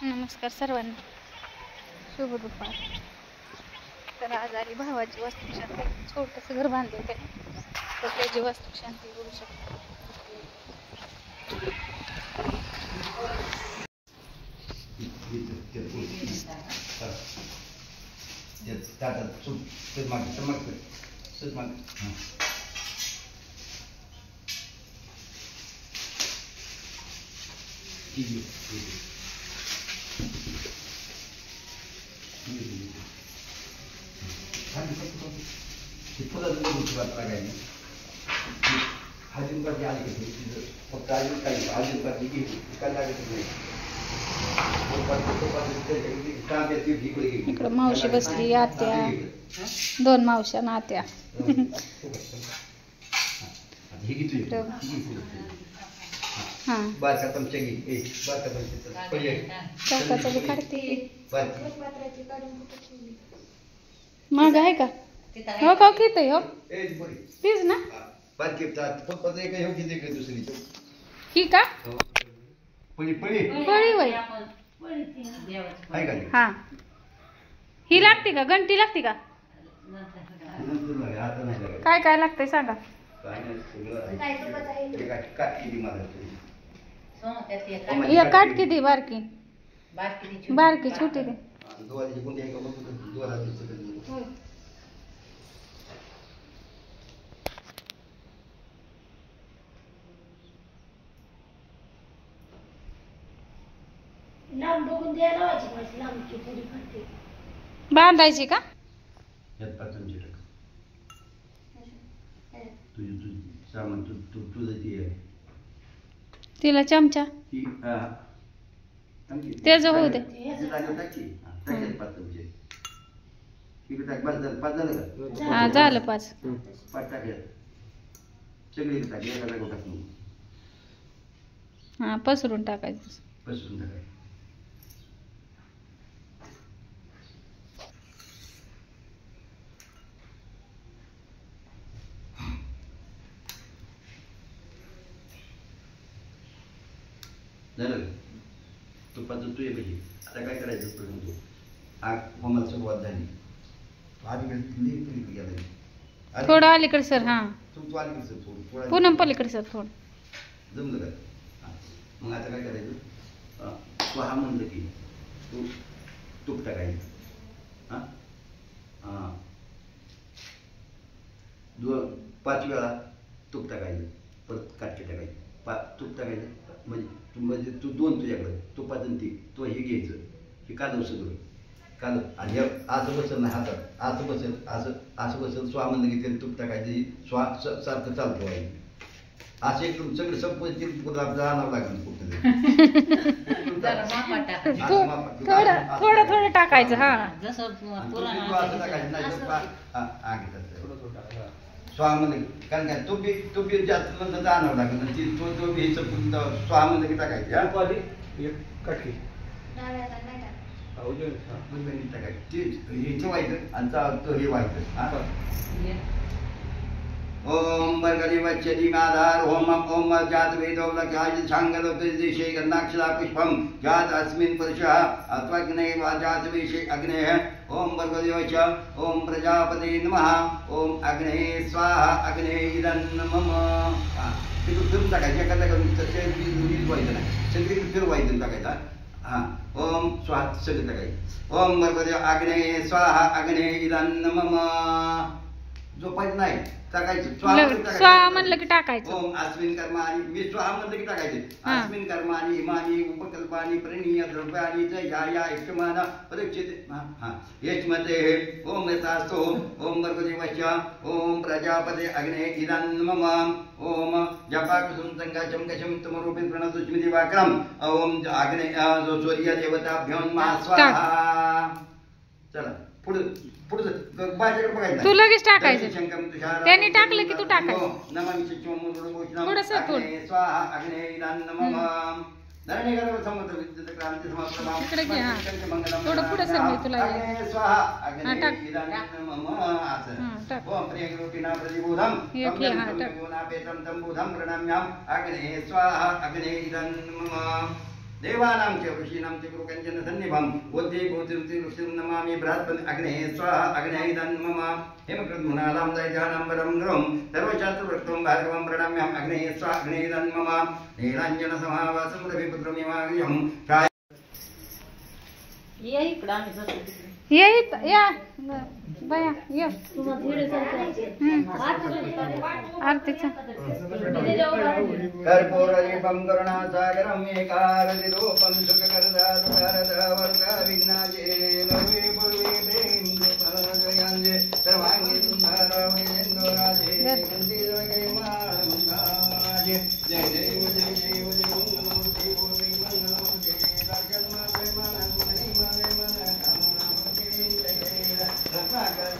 नमस्कार सर्वांना, शुभ दुपार. तर आज आली भावाची वास्तुशांती. छोटंसं घर बांधले ते, तर त्याची वास्तुशांती करू शकतो. इकडं मावशी बसली, आत्या, दोन मावश्या नात्या. मग आहे का हो का किती हो तीच ना ही का पळी वय. हा ही लागते का घंटी लागते का काय काय लागतंय सांगा. या काट किती बारकी बारकी छोटी दे. बांधायची का तिला चमचा त्याच होऊ दे. हा झालं 5. हा पसरून टाकायचं. झालं तुपाचं तू ये पाहिजे. आता काय करायचं तू आग होमाला सुरुवात झाली. थोडं अलीकडे सर. हा तू अलीकडे सर थोडं पूनम पलीकडे सर थोडं जमलं का. मग आता काय करायचं तू हा म्हणलं की तू तूप टाकायचं. हां 5 वेळा तूप टाकायचं. परत काटके टाकायचं. तूप टाकायचं म्हणजे तू 2 तुझ्याकडे तुपाचं ती तो हे घ्यायचं. हे कालव सगळं कालव आणि असं बसेल ना हातात असं बसेल असं बसेल. स्वा म्हणलं की त्याला तूप टाकायचं. स्वा सारखं चालतं व्हायचं. असं एकदम सगळं संपत आणावं लागेल. थोडं थोडं टाकायचं. हा असं टाकायचं नाही स्वाहा म्हणलं कारण काय तो बी जास्त नंतर आणावं लागेल. तो बी स्वाहा म्हणलं की टाकायची. टाकायची हे ठेवायचं आणि तो हे व्हायचं. ओम बर्गली वच्चदी आधार ओम ओम जात वेदोलक्याय छांगल दिशे गन्नाक्षरा पुष्पम जात अस्मिन् पुरुषः अत्वग्ने वाजात विषे अग्नेः ओम बर्गली वच्च ओम प्रजापते नमः ओम अग्ने स्वाहा अग्ने इदं मम. तिथून फिरून टाकायचं. एखादा व्हायचं नाही सगळी फिरवायचं टाकायचा. हां ओम स्वाहा सगळं टाकायचं. ओम बर्गली अग्ने स्वाहा अग्ने इदं मम. झोपायचं नाही टाकायचं. स्वाहा म्हणलं की टाकायचं. ओम अस्मिन् कर्माणि मी स्वाहा म्हणलं की टाकायचं. अस्मिन् कर्माणि इमानि उपकल्पानि प्रणीय द्रव्यानि च या इष्टमान परीक्षिते. हां यच्मते ओम यथास्तु ओम भर्गदेवश्च ओम प्रजापते अग्ने इदं मम. ओम जपाकुसुम संगाचम कशम तमरूपे प्रणतुस्मि दिवाकरम. ओम अग्ने सूर्य देवताभ्यो नमः स्वाहा. चला पुढे तू लगेच टाकायचं. त्यांनी टाकलं की तू टाकायचं. इकडे घे. हा थोडं पुढे सर मी तुला देवानां च ऋषीणां च गुरुकञ्चन सन्निभं बुद्धि भूतिरुति ऋषिं नमामि बृहस्पति अग्नेः स्वाहा अग्नेः इदं मम हेमकृतमुनालां दैजानाम्बरं गुरुं सर्वशास्त्रवृत्तं भार्गवं प्रणम्यहम् अग्नेः स्वाहा अग्नेः इदं मम नीलाञ्जनसमावासं रविपुत्रमिवाग्र्यं ये या बया ये आरतीचा कर्पूरदीपं करुणासागरं एकारतिरूपं सुखकरदारुकारदावर्गविघ्नाजे नवे पूर्वे प्रेमजयाञ्जे सर्वाङ्गे सुन्दरवेन्दोराजे गन्धिरवैमानमन्दाजे जय देव जय देव जय मंगलमूर्ति पूर्वी मंगलमूर्ति राजन्माते मनन्मणि मने मन कामनामूर्ति जय देव रत्नाकरं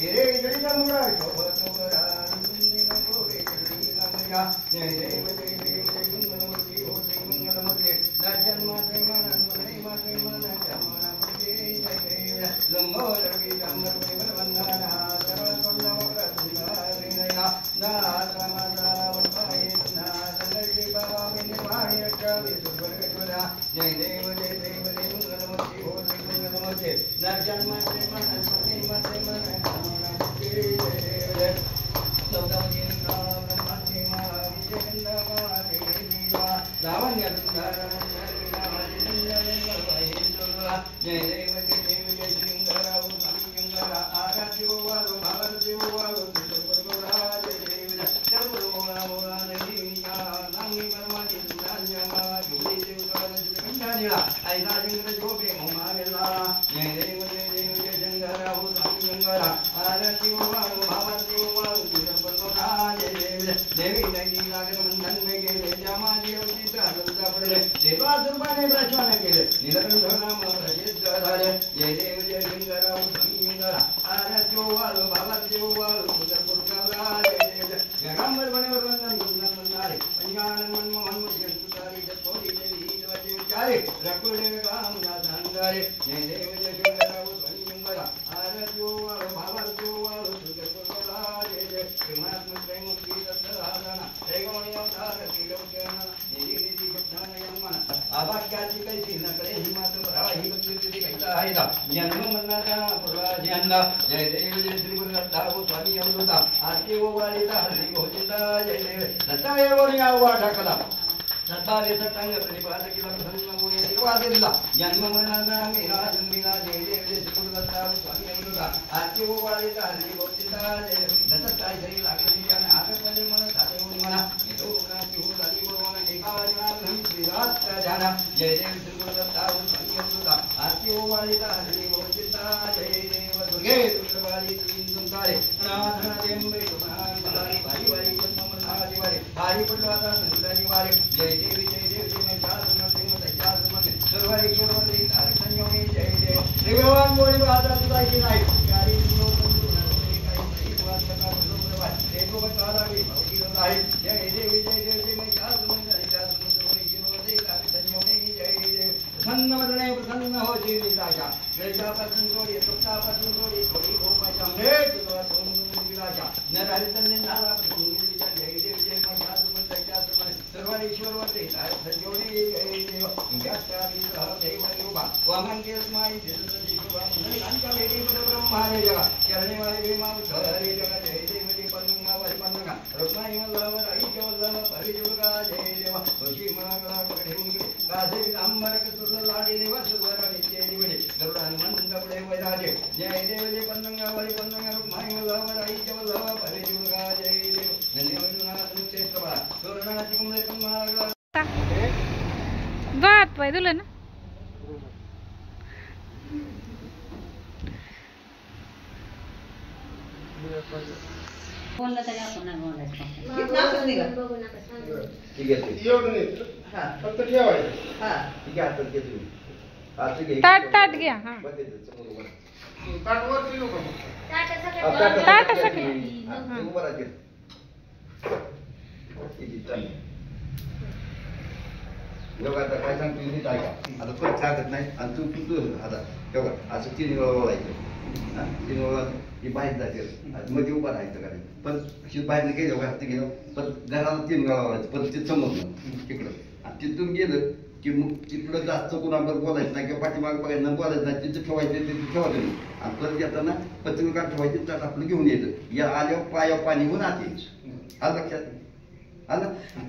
हिरे जडितमुरा शोभतुरा नंदिनकोरे जडिगंगा जय देव जय देव जय मंगलमूर्ति हो जय मंगलमूर्ति दर्शन माते मनन्मणि माते मन कामनामूर्ति जय देव लंबोदरी गंगरमणि वंदना सर्वसुंदरवक्रसुंदरिणा नाथमाता वल्पाये ना संगति भवामि निर्वाणि रक्षामि सुवर्गज्वरा जय देव जय मंगलमूर्ति हो जय मंगलमूर्ति दर्शन माते मनन्मणि माते मन कामनामूर्ति जय देव सौदामिनीका ब्रह्मण्यमा विजयन्दमा देवीवा लावण्यसुन्दरमण्डलिका जिन्दलिङ्गवैन्दुला जय देव जय श्रींगरा उन्नयंगरा आराध्योवालो भावरदेवालो सुरगुरुरा जय देव सर्वलोका मोरा देवीया नांगी परमादि सुंदरमा जुली देवतान कंठानीला ऐसा जिंद्र जोगे मोमावेला जय देव जय शंकरा उन्नयंगरा आराध्योवालो भावरदेवालो सुरगुरुरा जय देव देवी नगी नागर मंडन में गेले जामाजी उचित हलता पडले देवासुरपाने प्रश्न केले नीलकंठ नाम प्रसिद्ध झाले जय देव जय शंकरा उन्नयंगरा आराध्योवालो भावरदेवालो सुरगुरुरा जय देव जगंबर बने वंदन गुणन मंदारे पंजानन मनमोहन मुझे सुतारी जपोरी देवी देवते उचारे रकुले काम नाथंगारे जय देव जय शंकरा उन्नयंगरा आराध्योवालो भावरदेवालो सुरगुरुरा जय देव प्रेमात्म प्रेम की दत्तराधना जयगोणियवतार कीलवचन निधि निधि भक्तानयं मन आभाग्याची कैसी नकडे हिमात पराही भक्ती कैसा हैदा जन्म मन्नाचा पुरा ज्ञानदा जय देव जय श्री गुरु दत्ता स्वामी अमृता आरती वो वालिदा हरि गोविंदा जय देव दत्ता येवनिया वाटा कला दत्तावे सत्तांग प्रतिपाद किला प्रसन्न मुनी तिरुवादिला जन्म मरणाचा मीरा जन्मीला जय देव जय श्री गुरु दत्ता स्वामी अमृता आरती वो वालिदा हरि गोविंदा जय देव दत्ता काय जय लागली ज्ञान आगपले मन साधे मुनी मना येतो गुणा किहू झाली बोलवण एकाजना नाही श्रीरात जाना जय देव श्री गुरु दत्ता स्वामी अमृता आरती वो वालिदा हरि गोविंदा जय देव दुर्गे दुर्गवाली तीन सुंदरे अनाथना देंबे सुभान भलारी भारी भारी जन्म मरणाची वारी भारी पडवादा संतानी वारी जय देवी जय देव जय मैं चार मन सिंह चार मन सर्वारी ईश्वरवंदे तारक संयोगी जय देव त्रिभुवन गोळी बाजा सुदाई नाही यारी नियो बंधू नंदे काही सही बात करना बरोबर एको बचाला भी भौती नाही जय देवी जय देव जय मैं चार मन सर्वारी ईश्वरवंदे तारक संयोगी जय देव प्रसन्न वदने प्रसन्न हो जीवी राजा गैजापासून जोडी सुखापासून जोडी थोडी गोपाच्या मेट तुला सोमगुण विराजा नरहरितने नाला प्रसन्न जय देव जय मैं चार मन सर्वारी ईश्वरवंदे तारक संयोगी जय देव व्याख्यारी देव योगा वामन के स्माई जय कांचा वेदी ब्रह्माने जगा चरणे वाले भीमा उद्धरे जगा जय देव जय पन्नगा वाले पन्नगा रत्नाई वल्लभ राईचे वल्लभ परिजुगा जय देव ऋषी मंगला कढिंग कासे अंबर कसुर लाडी देव सुवर नित्य दिवडे गरुडान मंद पडे वैराजे जय देव जय पन्नगा वाले पन्नगा रत्नाई वल्लभ राईचे वल्लभ परिजुगा जय देव धन्यवाद नित्यस्तवा करुणाची कुमले कुमार गात पाय तुला ना बोलला तरी आपण नाही बोलायचं ठीक आहे फक्त ठेवायचं ठीक आहे आता घेतो ताट घ्या हा ताट सगळे जेव्हा आता काय सांगतो नीट ऐका. आता परत सांगत नाही आणि तू तू आता तेव्हा असं 3 वेळा बोलायचं. हा 3 वेळा ही बाहेर जाते मध्ये उभा राहायचं करायचं. परत बाहेर गेलं घरात गेलं परत घराला 3 वेळा बोलायचं. परत ते समोर तिकडं आणि तिथून गेलं की मग तिकडं जास्त कोणाबरोबर बोलायचं नाही किंवा पाठीमाग बघायचं बोलायचं नाही. तिथं ठेवायचं तिथं ठेवायचं नाही. आणि परत येताना पत्रिका ठेवायची ताट आपलं घेऊन यायचं. या आल्यावर पायावर पाणी घेऊन आत यायचं. आलं लक्षात आलं. हां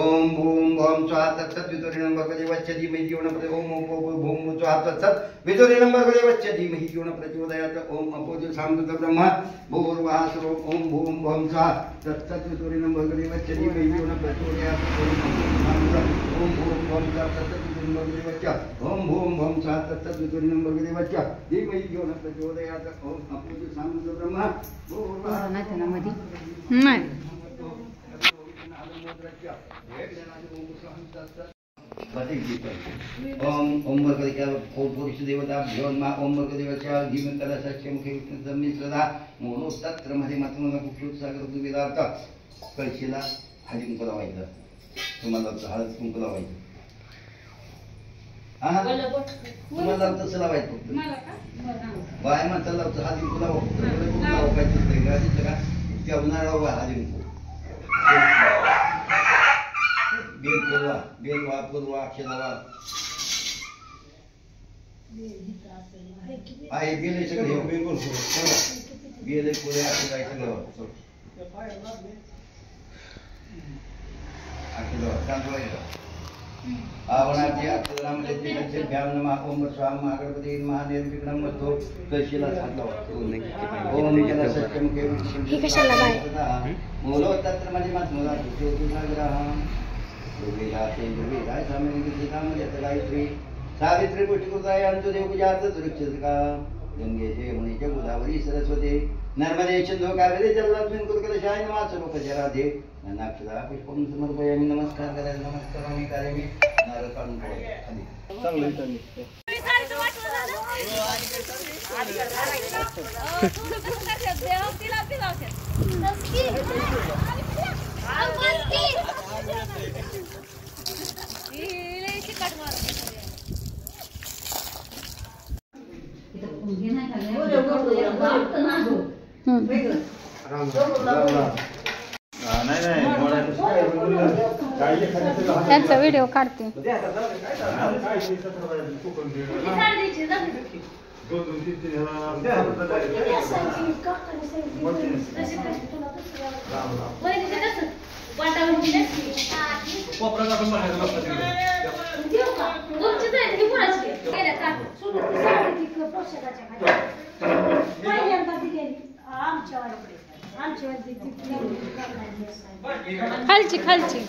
ओम भूम भौम स्वाहा तत्सत विदुरेण भगवते वच्चति महि जीवनप्रदे ओम भूम स्वाहा तत्सत विदुरेण भगवते वच्चति महि जीवनप्रचोदयात् ओम अपोज सामृत ब्रह्म भूर्वाः सर्वं ओम भूम भौम स्वाहा तत्सत विदुरेण भगवते वच्चति महि जीवनप्रचोदयात् ओम भूम भौम स्वाहा तत्सत विदुरेण भगवते वच्च ओम भूम भौम स्वाहा तत्सत विदुरेण भगवते वच्च धीमहि जीवनप्रचोदयात् ओम अपोज सामृत ब्रह्म भूर्वाः नाही ओम ओम भगवती पुरुष देवता भ्योन्मा ओम भगवदेवच्या धीमंतला सक्षमुखे मिश्रदा मोनो तत्र मध्ये मातृला कुठून सागर वेदार्थ कळशीला हळदी कुंकू लावायचं. तुम्हाला हळद कुंकू लावायचं. हा तुम्हाला तसं लावायचं फक्त बाय माणसाला लावतं हळदी कुंकू लावायचं का जेवणाला हळदी कुंकू बेलवा पूर्वा अक्षरवा आहे बेल सगळे बेल पुढे असं काय सगळं आवणाचे अक्षरामध्ये भ्याम नमः ओम स्वाहा महागणपती महानिर्विघ्नं वस्तु कळशीला ओम जला सत्यमुखे मूलो तत्र मध्ये मात्मला गायत्री सावित्री पुष्टिकृताय अंतुदेवपूजार्थ सुरक्षितका गंगेचे यमुनेचे गोदावरी सरस्वती नर्मदे सिंधू कावेरी जलस्मिन् कुरुकलशाय नमः सर्वोपचाराधे नाक्षदा पुष्पं समर्पयामि. नमस्कार करायला नमस्कार करायला नारळ काढून चांगलं त्यांचा व्हिडिओ काढते. खालची खालची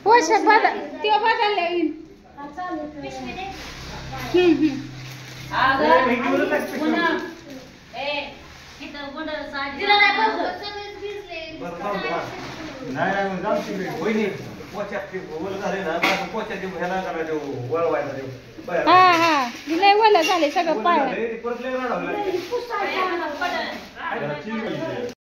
पोशाख बदल ते बदलले येईल. हा हा लय वला झाले सगळं पाय.